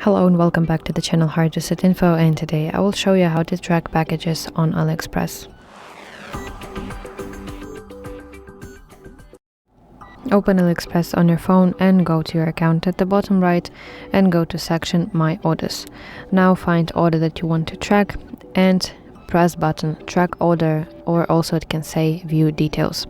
Hello and welcome back to the channel hardreset.info, and today I will show you how to track packages on AliExpress. Open AliExpress on your phone and go to your account at the bottom right and go to section My Orders. Now find order that you want to track and press button track order, or also it can say view details.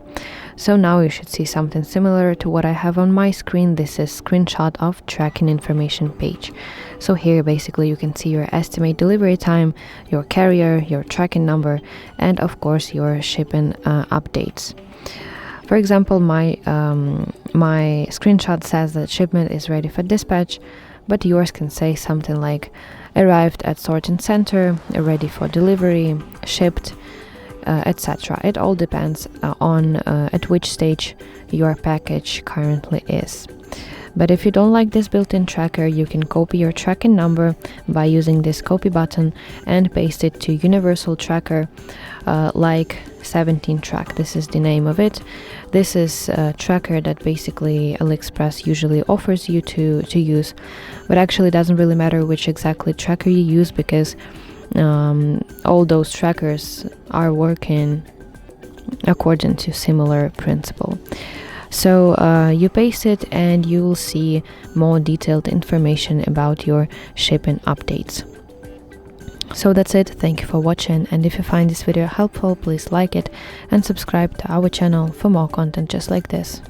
So now you should see something similar to what I have on my screen. This is screenshot of tracking information page. So here basically you can see your estimate delivery time, your carrier, your tracking number, and of course your shipping updates. For example, my screenshot says that shipment is ready for dispatch, but yours can say something like arrived at sorting center, ready for delivery, shipped, etc. It all depends on at which stage your package currently is. But if you don't like this built-in tracker, you can copy your tracking number by using this copy button and paste it to universal tracker like 17 track. This is the name of it. This is a tracker that basically AliExpress usually offers you to use, but actually it doesn't really matter which exactly tracker you use, because all those trackers are working according to similar principle. So you paste it and you will see more detailed information about your shipping updates. So that's it. Thank you for watching, and if you find this video helpful, please like it and subscribe to our channel for more content just like this.